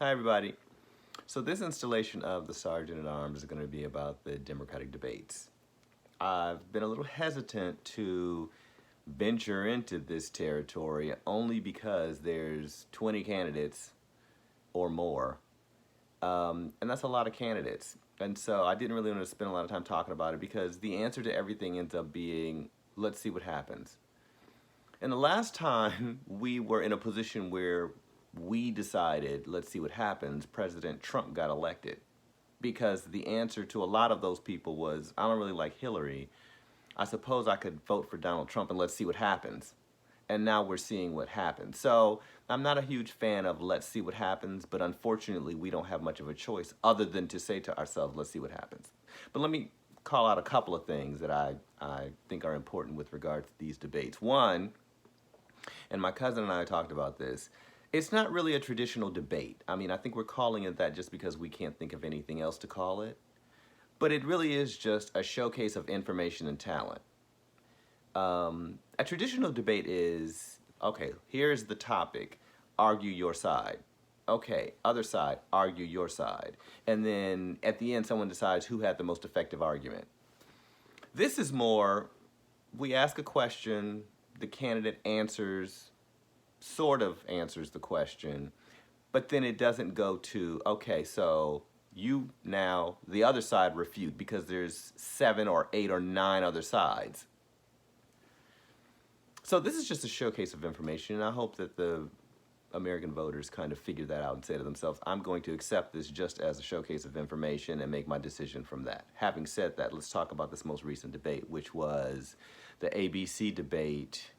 Hi, everybody. So this installation of the Sergeant at Arms is going to be about the Democratic debates. I've been a little hesitant to venture into this territory only because there's 20 candidates or more, and that's a lot of candidates. And so I didn't really want to spend a lot of time talking about it because the answer to everything ends up being, let's see what happens. And the last time we were in a position where we decided, let's see what happens, President Trump got elected. Because the answer to a lot of those people was, I don't really like Hillary. I suppose I could vote for Donald Trump and let's see what happens. And now we're seeing what happens. So I'm not a huge fan of let's see what happens, but unfortunately we don't have much of a choice other than to say to ourselves, let's see what happens. But let me call out a couple of things that I think are important with regard to these debates. One, and my cousin and I talked about this, it's not really a traditional debate. I mean, I think we're calling it that just because we can't think of anything else to call it. But it really is just a showcase of information and talent. A traditional debate is, okay, here's the topic, argue your side. Okay, other side, argue your side. And then at the end, someone decides who had the most effective argument. This is more, we ask a question, the candidate answers, sort of answers the question, but then it doesn't go to, okay, so you now, the other side refute, because there's 7 or 8 or 9 other sides. So this is just a showcase of information, and I hope that the American voters kind of figure that out and say to themselves, I'm going to accept this just as a showcase of information and make my decision from that. Having said that, let's talk about this most recent debate, which was the ABC debate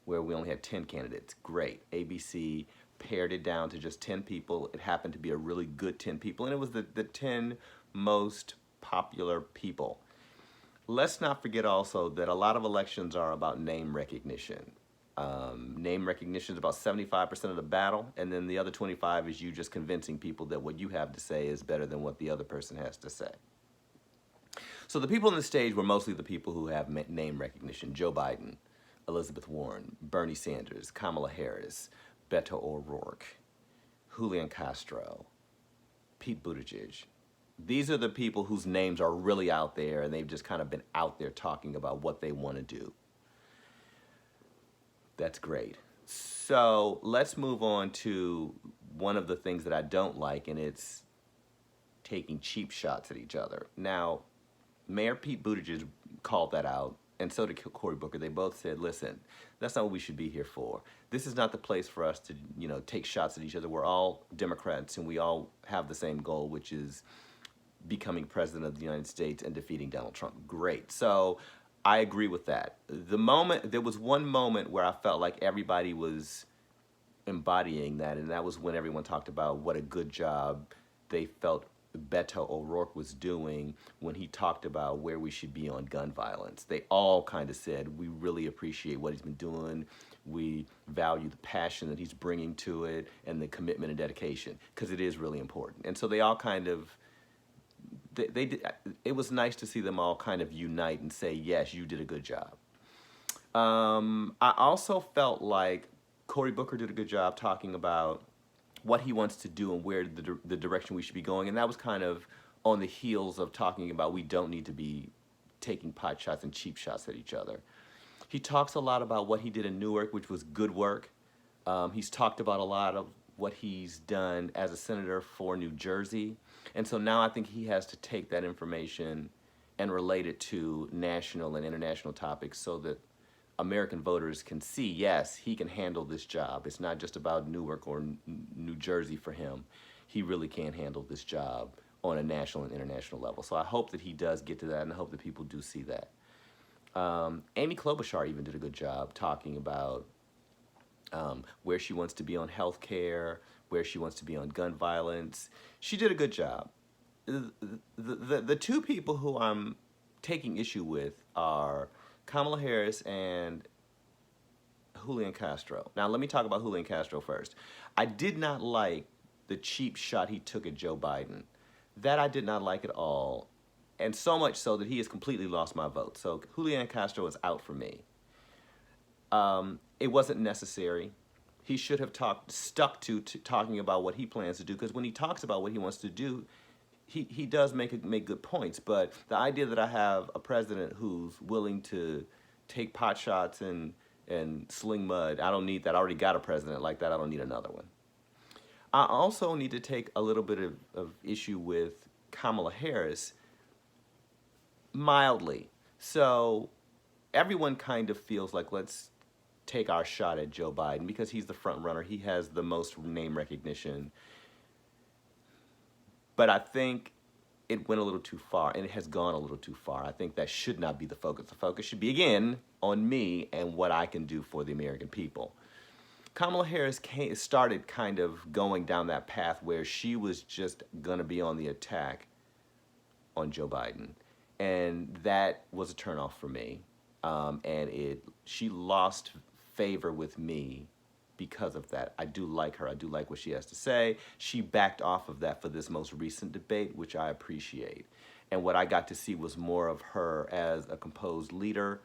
where we only had 10 candidates. Great. ABC pared it down to just 10 people. It happened to be a really good 10 people, and it was the 10 most popular people. Let's not forget also that a lot of elections are about name recognition. Name recognition is about 75% of the battle, and then the other 25 is you just convincing people that what you have to say is better than what the other person has to say. So the people on the stage were mostly the people who have name recognition. Joe Biden, Elizabeth Warren, Bernie Sanders, Kamala Harris, Beto O'Rourke, Julian Castro, Pete Buttigieg. These are the people whose names are really out there, and they've just kind of been out there talking about what they want to do. That's great. So let's move on to one of the things that I don't like, and it's taking cheap shots at each other. Now, Mayor Pete Buttigieg called that out, and so did Cory Booker. They both said, listen, that's not what we should be here for. This is not the place for us to, take shots at each other. We're all Democrats, and we all have the same goal, which is becoming president of the United States and defeating Donald Trump. Great. So I agree with that. There was one moment where I felt like everybody was embodying that, and that was when everyone talked about what a good job they felt Beto O'Rourke was doing when he talked about where we should be on gun violence. They all kind of said, we really appreciate what he's been doing. We value the passion that he's bringing to it and the commitment and dedication, because it is really important. And so they all kind of, it was nice to see them all kind of unite and say, yes, you did a good job. I also felt like Cory Booker did a good job talking about what he wants to do and where the direction we should be going. And that was kind of on the heels of talking about we don't need to be taking pot shots and cheap shots at each other. He talks a lot about what he did in Newark, which was good work. He's talked about a lot of what he's done as a senator for New Jersey. And so now I think he has to take that information and relate it to national and international topics so that American voters can see, yes, he can handle this job. It's not just about Newark or New Jersey for him. He really can handle this job on a national and international level. So I hope that he does get to that, and I hope that people do see that. Amy Klobuchar even did a good job talking about where she wants to be on health care, where she wants to be on gun violence. She did a good job. The two people who I'm taking issue with are Kamala Harris and Julian Castro. Now, let me talk about Julian Castro first. I did not like the cheap shot he took at Joe Biden. That I did not like at all, and so much so that he has completely lost my vote. So Julian Castro is out for me. It wasn't necessary. he should have stuck to talking about what he plans to do, because when he talks about what he wants to do, he does make good points. But the idea that I have a president who's willing to take pot shots and sling mud, I don't need that. I already got a president like that. I don't need another one. I also need to take a little bit of issue with Kamala Harris, mildly. So everyone kind of feels like, let's take our shot at Joe Biden because he's the front runner. He has the most name recognition. But I think it went a little too far, and it has gone a little too far. I think that should not be the focus. The focus should be, again, on me and what I can do for the American people. Kamala Harris started kind of going down that path where she was just going to be on the attack on Joe Biden. And that was a turnoff for me. She lost favor with me because of that. I do like her. I do like what she has to say. She backed off of that for this most recent debate, which I appreciate. And what I got to see was more of her as a composed leader.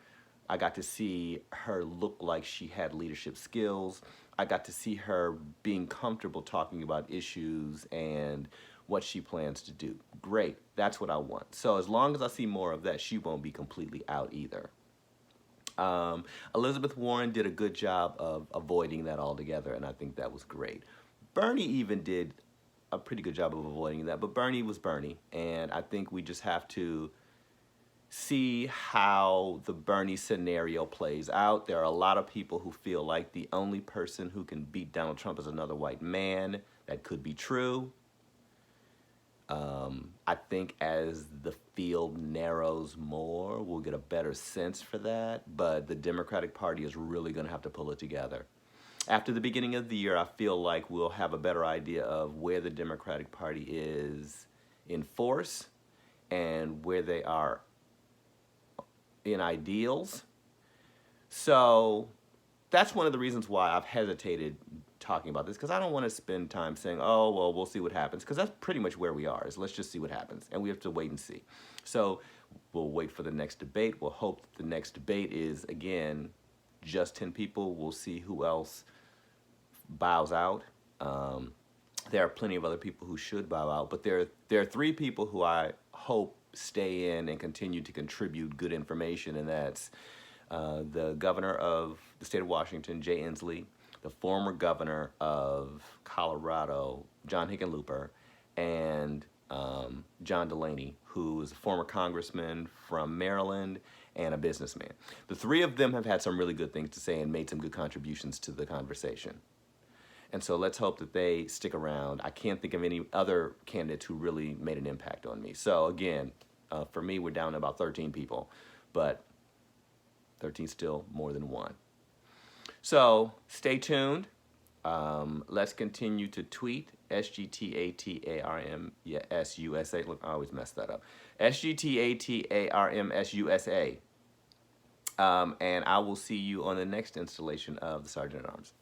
I got to see her look like she had leadership skills. I got to see her being comfortable talking about issues and what she plans to do. Great. That's what I want. So as long as I see more of that, she won't be completely out either. Elizabeth Warren did a good job of avoiding that altogether, and I think that was great. Bernie even did a pretty good job of avoiding that, but Bernie was Bernie, and I think we just have to see how the Bernie scenario plays out. There are a lot of people who feel like the only person who can beat Donald Trump is another white man. That could be true. I think as the field narrows more, we'll get a better sense for that, but the Democratic Party is really going to have to pull it together. After the beginning of the year, I feel like we'll have a better idea of where the Democratic Party is in force and where they are in ideals. So that's one of the reasons why I've hesitated talking about this, because I don't want to spend time saying, oh, well, we'll see what happens, because that's pretty much where we are, is let's just see what happens, and we have to wait and see. So we'll wait for the next debate. We'll hope that the next debate is, again, just 10 people. We'll see who else bows out. There are plenty of other people who should bow out, but there are 3 people who I hope stay in and continue to contribute good information, and that's the governor of the state of Washington, Jay Inslee, the former governor of Colorado, John Hickenlooper, and John Delaney, who is a former congressman from Maryland and a businessman. The 3 of them have had some really good things to say and made some good contributions to the conversation. And so let's hope that they stick around. I can't think of any other candidates who really made an impact on me. So again, for me, we're down to about 13 people, but 13 still more than 1. So stay tuned. Let's continue to tweet SGTATARM, yeah, SUSA. Look, I always mess that up. SGTATARMSUSA. And I will see you on the next installation of the Sergeant at Arms.